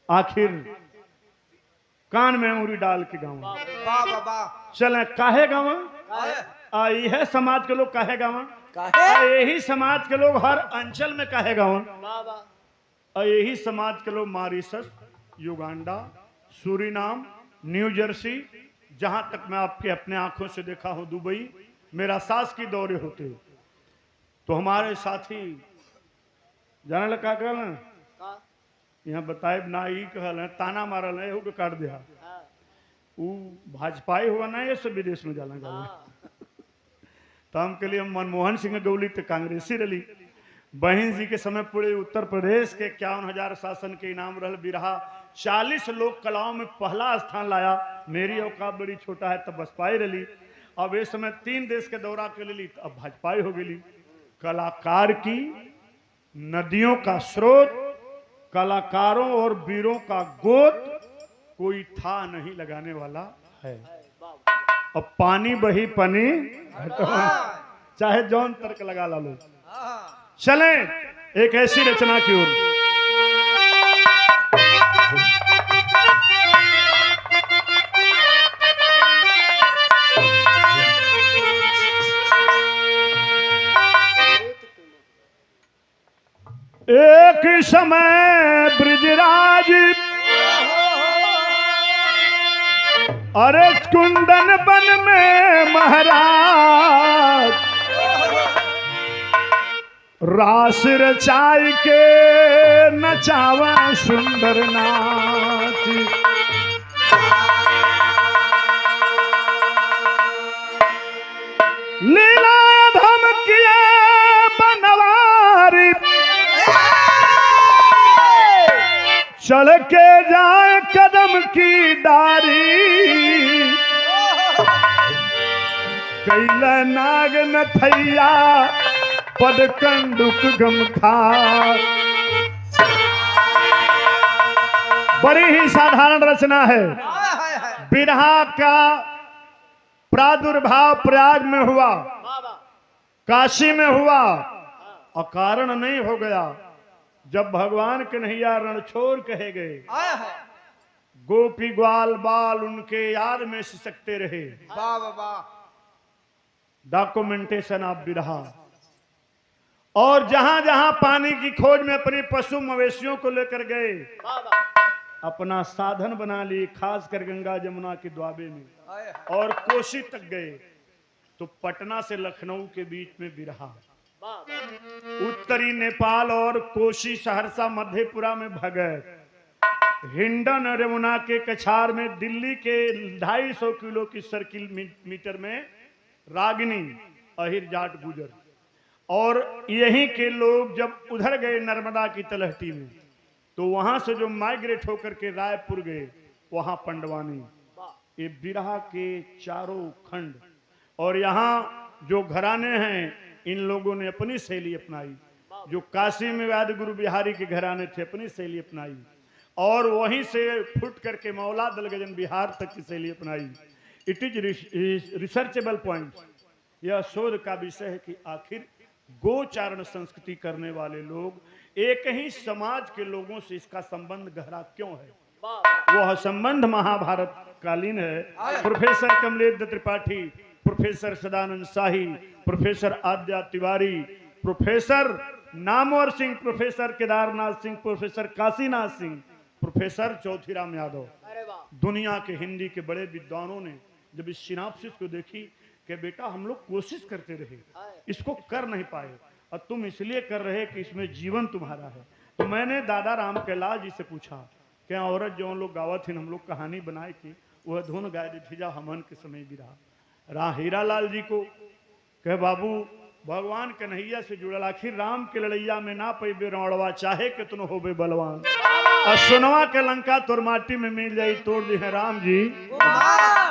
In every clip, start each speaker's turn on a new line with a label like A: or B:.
A: आखिर कान में अंगूरी डाल के गाँव चले काहे गाँव यह समाज के लोग काहे गाँव यही समाज के लोग हर अंचल में काहे गाँव यही समाज के लोग Mauritius, Uganda, Suriname, new Jersey, जहां तक मैं आपके अपने आंखों से देखा हूं दुबई, मेरा सास की दौरे होते तो हमारे साथी जाने लगा कहल यहाँ बताए ना ही कहल है ताना मारल है के काट दिया वो भाजपाई हुआ ना ये सब विदेश में जाला गया तो हम के लिए मनमोहन सिंह गौली तो कांग्रेसी रही बहन जी के समय पूरे उत्तर प्रदेश के 51,000 शासन के इनाम रहल बिरहा 40 लोक कलाओं में पहला स्थान लाया। मेरी औकात बड़ी छोटा है तब बसपाई रही। अब इस समय 3 देश के दौरा के लिए अब भाजपाई हो गई। कलाकार की नदियों का स्रोत, कलाकारों और वीरों का गोद कोई था नहीं लगाने वाला है। अब पानी बही पनी चाहे जौन तर्क लगा ला लो। चले एक ऐसी रचना की ओर। एक समय ब्रिजराज अरे कुंदन बन में महाराज रास रचाई के नचावा सुंदर नाच। लीला धमकिया बनवारी चढ़ के जाए कदम की डारी कैला नाग नथैया पद कंडुक गमखा। बड़ी ही साधारण रचना है। बिरहा का प्रादुर्भाव प्रयाग में हुआ, काशी में हुआ, अकारण नहीं हो गया। जब भगवान कन्हैया रणछोड़ कहे गए, गोपी ग्वाल बाल उनके याद में सिसकते रहे। डॉक्यूमेंटेशन ऑफ बिरहा। और जहां जहां पानी की खोज में अपने पशु मवेशियों को लेकर गए, अपना साधन बना लिए, खासकर गंगा जमुना के द्वाबे में, और कोसी तक गए तो पटना से लखनऊ के बीच में बिरहा, उत्तरी नेपाल और कोसी सहरसा मधेपुरा में भगत, हिंडन और यमुना के कछार में दिल्ली के 250 किलो की सर्किल मीटर में रागिनी अहिर जाट गुजर। और यहीं के लोग जब उधर गए नर्मदा की तलहटी में तो वहां से जो माइग्रेट होकर के रायपुर गए, वहां पंडवानी। ये बिरहा के चारों खंड। और यहाँ जो घराने हैं, इन लोगों ने अपनी शैली अपनाई। जो काशी में वाद गुरु बिहारी के घराने थे, अपनी शैली अपनाई, और वहीं से फुट करके मौला दलगजन बिहार तक की शैली अपनाई। It is researchable point. यह शोध का विषय है कि आखिर गोचारण संस्कृति करने वाले लोग एक ही समाज के लोगों से इसका संबंध गहरा क्यों है। वह संबंध महाभारत कालीन है। Professor Kamlesh Tripathi, professor Sadanand Shahi, professor Adya Tiwari, professor Namvar Singh, professor Kedarnath Singh, professor Kashinath Singh, professor Chauthiram Yadav, दुनिया के हिंदी के बड़े विद्वानों ने जब इस सिनॉप्सिस को देखी कि बेटा हम लोग कोशिश करते रहे, इसको कर नहीं पाए, और तुम इसलिए कर रहे कि इसमें जीवन तुम्हारा है। तो मैंने दादा राम कैलाश जी से पूछा, क्या औरत जो हम लोग गावत थी, हम लोग कहानी बनाए कि वह धुन गाय दी जा हमन के समय भी रहा। हीरा लाल जी को कहे बाबू भगवान कन्हैया से जुड़ल, आखिर राम के लड़ैया में ना पैबे रौड़वा, चाहे कितनो होबे बलवान, और सुनवा के लंका तोर माटी में मिल जाई, तोड़ दी है राम जी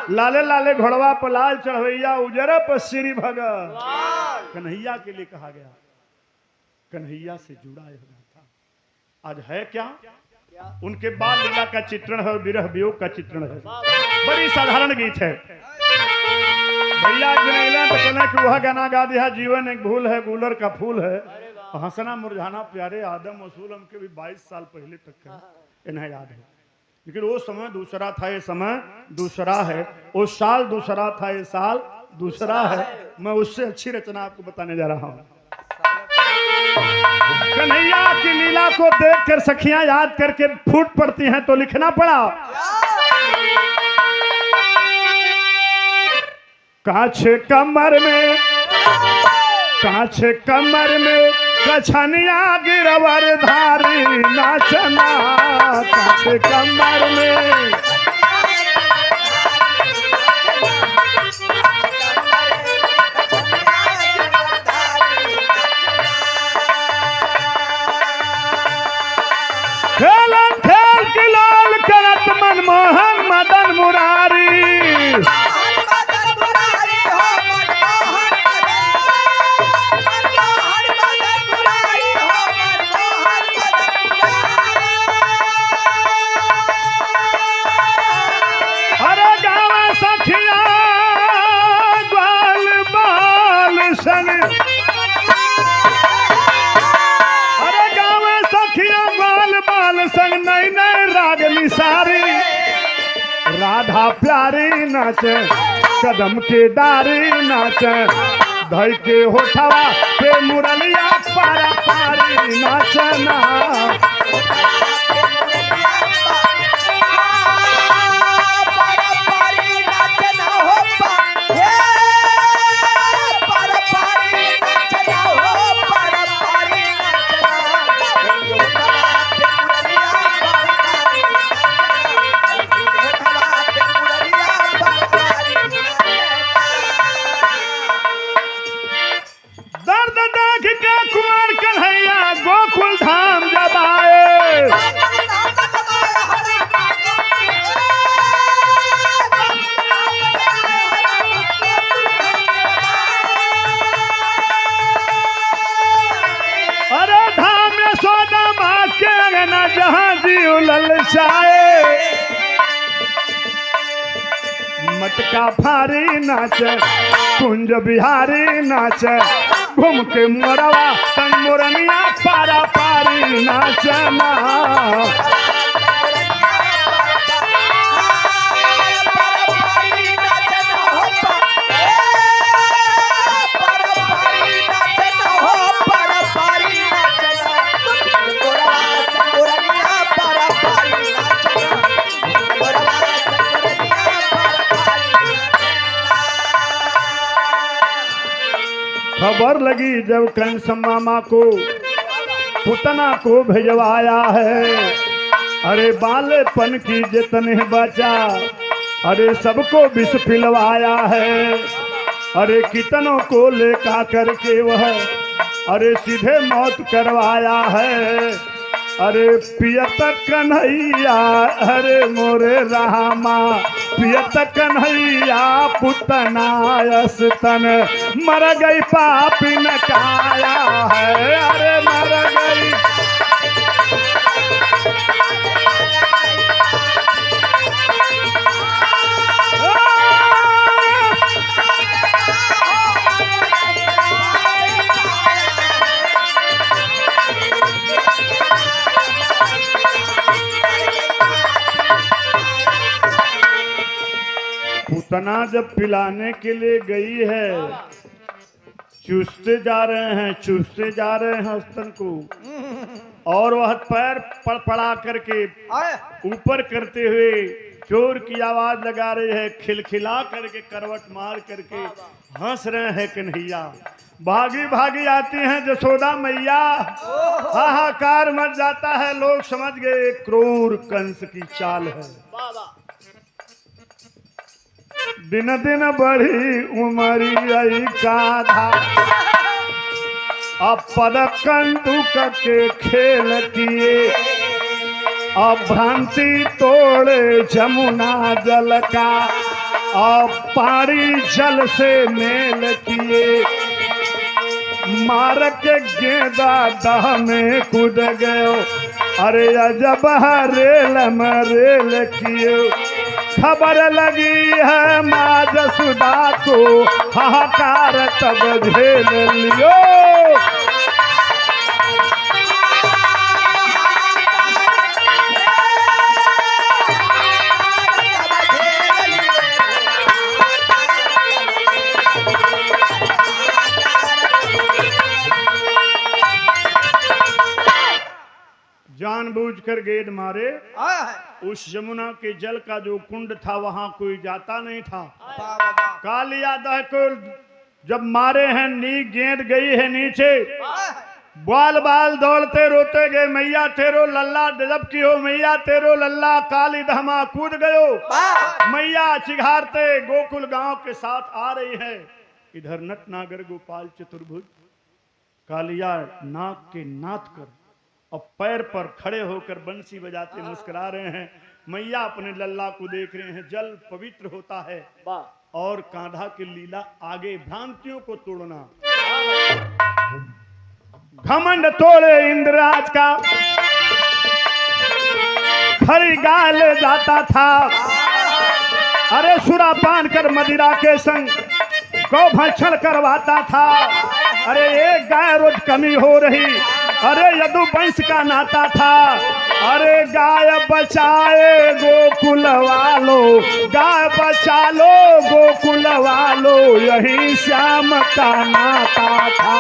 A: लाले लाले घोड़वा पर लाल चढ़वैया, उजरा पर श्री भगत। कन्हैया के लिए कहा गया, कन्हैया से जुड़ा हुआ था। आज है क्या? उनके बाल लीला का चित्रण है और विरह वियोग का चित्रण है। बड़ी साधारण गीत है। भैया तो कहना कि वह गाना गा दिया, जीवन एक भूल है, गुलर का फूल है। हंसना मुरझाना प्यारे आदम वसूल हमके भी 22 साल पहले तक है, इन्हें याद है। लेकिन वो समय दूसरा था, ये समय दूसरा है। वो साल दूसरा था, ये साल दूसरा है। मैं उससे अच्छी रचना आपको बताने जा रहा हूँ। कन्हैया की लीला को देखकर सखियां याद करके फूट पड़ती हैं, तो लिखना पड़ा। काछे कमर में कछनिया गिरवर धारी नाचना, काछे कमर में खेलन खेल की लाल करत मनमोहन मदन मुरारी। राधा प्यारी नाचे कदम के डारी नाचे, धई के होठवा पे मुरलिया पारा पारी नाचना। मटका भारी नाचे कुंज बिहारी नाचे, घूम के मोरवा संग मोरनिया पारा पारी नाचना। खबर लगी जब कंस मामा को पुतना को भिजवाया है, अरे बालेपन की जितने बचा अरे सबको विष पिलवाया है। अरे कितनों को लेका करके वह अरे सीधे मौत करवाया है। अरे पियत कन्हैया अरे मोरे रामा, पियत कन्हैया पुतनायस तन, मर गई पापी न काया है, अरे मर गई। पुतना जब पिलाने के लिए गई है, चूसते जा रहे हैं स्तन को, और वह पैर पड़पड़ा करके ऊपर करते हुए चोर की आवाज लगा रही है, खिलखिला करके करवट मार करके हंस रहे हैं कन्हैया। भागी भागी आती हैं जसोदा मैया, हाहाकार मच जाता है, लोग समझ गए क्रूर कंस की चाल है। दिन दिन बढ़ी उमरी का था, अब पद कंटुक के खेल किए, अब भ्रांति तोड़े जमुना जल का, अब पारी जल से मेल किए, मार के गेंदा दह में कूद गयो, अरे अजब रेल में रेल किए। खबर लगी है माँ जसुदा को, हाहाकार तब झेल लियो। जानबूझकर गेंद मारे।
B: आया है।
A: उस यमुना के जल का जो कुंड था वहां कोई जाता नहीं था।
B: वाह वाह वाह।
A: कालिया दह को जब मारे हैं, नी गेंद गई है नीचे,
B: आया है।
A: बाल बाल दौड़ते रोते गए, मैया तेरो लल्ला जब की हो, मैया तेरो लल्ला, काली दहमा कूद गयो।
B: वाह।
A: मैया चिघारते गोकुल गांव के साथ आ रही है। इधर नट नागर गोपाल चतुर्भुज कालिया नाक के नाथ कर और पैर पर खड़े होकर बंसी बजाते मुस्कुरा रहे हैं। मैया अपने लल्ला को देख रहे हैं। जल पवित्र होता है और कांधा की लीला आगे भ्रांतियों को तोड़ना। घमंड तोड़े इंद्रराज का खरी गाल जाता था। अरे सुरापान कर मदिरा के संग गौ भक्षण करवाता था। अरे एक गाय रोज कमी हो रही। अरे यदु वंश का नाता था। अरे गाय बचाए गोकुल वालो, गाय बचा लो गोकुल वालो, यही श्याम का नाता था।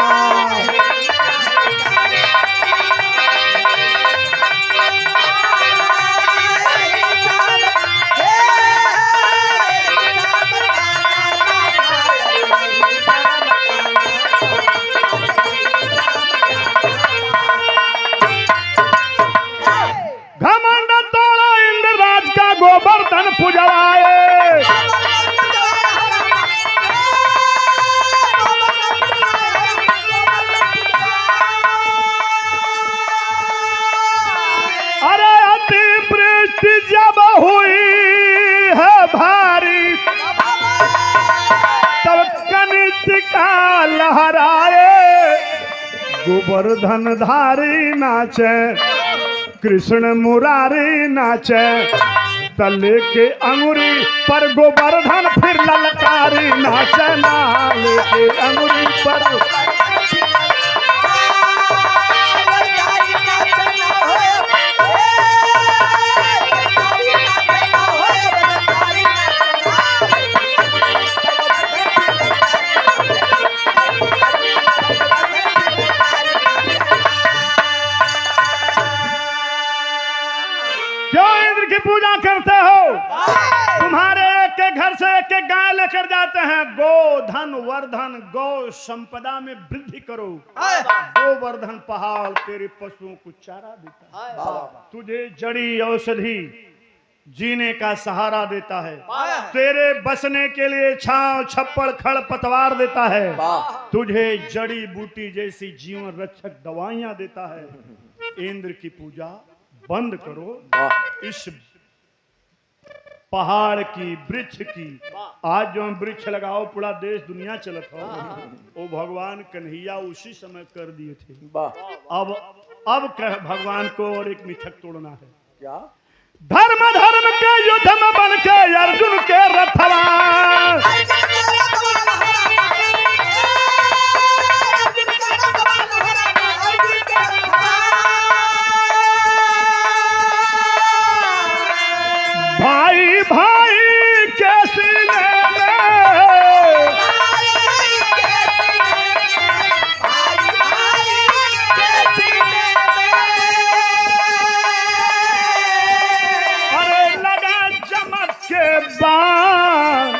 A: घमंड तोड़ा इंद्रराज का गोवर्धन पुजवाए। अरे अतिवृष्टि जब हुई है भारी, तब कनिष्का लहराए। गोवर्धन धारी नाचे, कृष्ण मुरारी नाचे, तले के अंगुरी पर गोवर्धन फिर ललकारी नाचे, नाले के अंगुरी पर। पूजा करते हो, तुम्हारे एक के घर से एक एक गाय लेकर जाते हैं। गो धन वर्धन, गौ संपदा में वृद्धि करो। गोवर्धन पहाड़ तेरे पशुओं को चारा देता है, तुझे जड़ी औषधि जीने का सहारा देता है, तेरे बसने के लिए छांव छप्पड़ खड़ पतवार देता है, तुझे जड़ी बूटी जैसी जीवन रक्षक दवाइयां देता है। इंद्र की पूजा बंद करो। इस पहाड़ की, वृक्ष की, आज जो वृक्ष लगाओ पूरा देश दुनिया चलत हो, वो भगवान कन्हैया उसी समय कर दिए थे। अब कह भगवान को और एक मिथक तोड़ना है।
B: क्या?
A: धर्म धर्म के युद्ध में बन के अर्जुन के रथवा, भाई भाई के सीने में, अरे लगा चमक के बाण,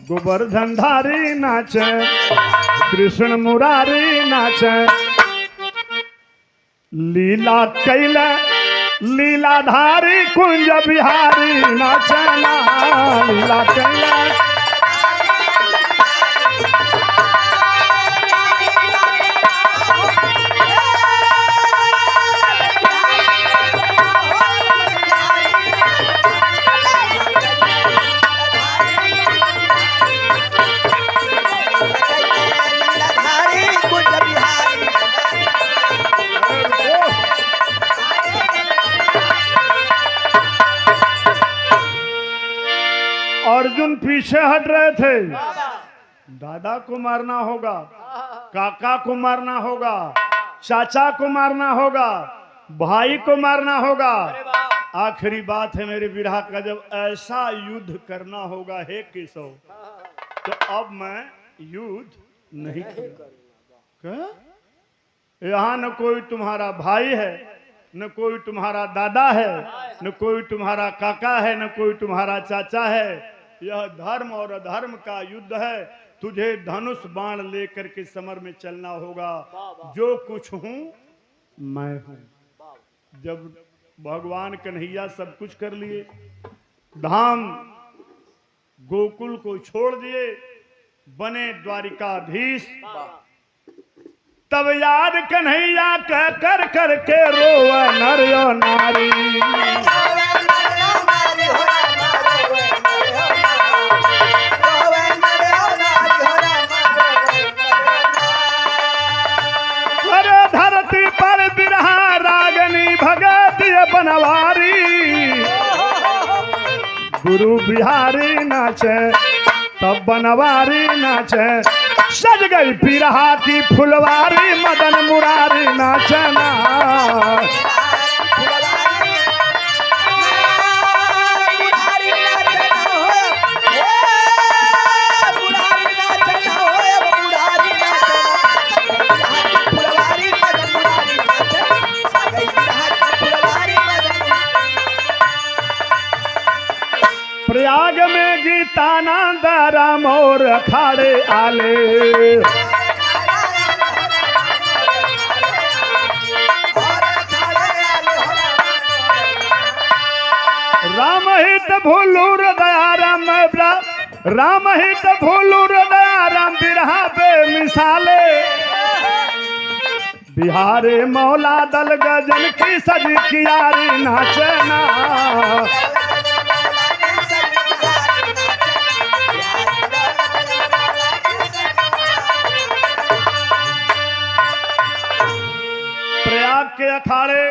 A: गोवर्धन धारी नाचे, कृष्ण मुरारी नाचे, लीला कैला लीलाधारी कुंज बिहारी नाचना, लीला कैला। अर्जुन पीछे हट रहे थे। दादा को मारना होगा, काका को मारना होगा, चाचा को मारना होगा, भाई को मारना होगा। आखिरी बात है मेरे विरह का, जब ऐसा युद्ध करना होगा हे केशव, तो अब मैं युद्ध नहीं करूंगा। यहाँ न कोई तुम्हारा भाई है, न कोई तुम्हारा दादा है, न कोई तुम्हारा काका है, न कोई तुम्हारा चाचा है। यह धर्म और अधर्म का युद्ध है। तुझे धनुष बाण लेकर के समर में चलना होगा। जो कुछ हूं मैं हूं। जब भगवान कन्हैया सब कुछ कर लिए, धाम गोकुल को छोड़ दिए, बने द्वारिकाधीश, तब याद कन्हैया कह कर करके रोवा नर और नारी। अरे धरती पर बिरहा रागनी भगत बनवारी, गुरु बिहारी नाचे तब बनवारी नाचे। सज गई पिरहा की फुलवारी, मदन मुरारी नाचना। प्रयाग में गीतानंद राम और अखाड़े आले, राम हित भूलू हृदय राम, राम हित भूलू हृदय राम, बिरहा बेमिसाले। बिहारे मौला दल गजन की सज कियारी नाचना। प्रयाग के अखाड़े,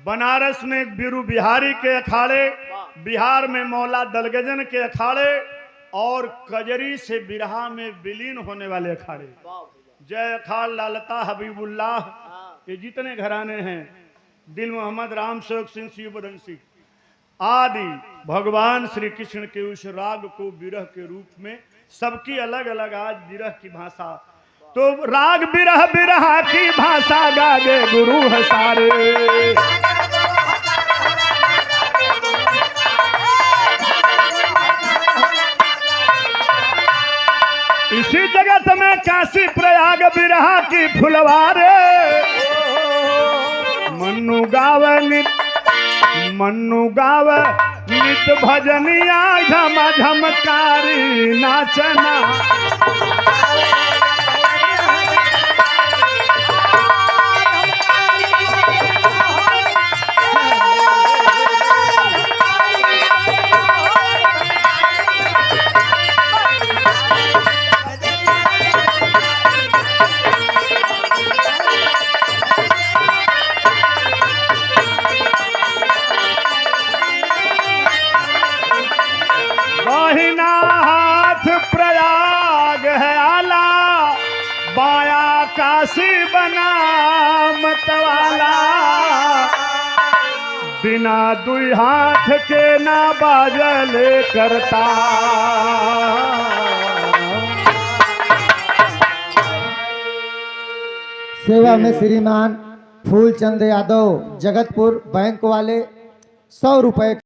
A: बनारस में बीरू बिहारी के अखाड़े, बिहार में मौला दलगजन के अखाड़े, और कजरी से बिरहा में विलीन होने वाले अखाड़े। जय अखाड़, लालता, हबीबुल्लाह, ये जितने घराने हैं, दिल मोहम्मद, राम सेवक सिंह, शिव बदंसी आदि, भगवान श्री कृष्ण के उस राग को विरह के रूप में, सबकी अलग अलग आज विरह की भाषा। तो राग बिरह बिरहा की भाषा गागे गुरु है सारे। इसी जगत में काशी प्रयाग बिरहा की फुलवारे। मन्नू गावे नित भजनिया, झम झमकारी नाचना। प्रयाग है आला, बाया काशी बना मतवाला। बिना दुई हाथ के ना बाजले करता।
C: सेवा में श्रीमान फूलचंद यादव, जगतपुर बैंक वाले, 100 रुपए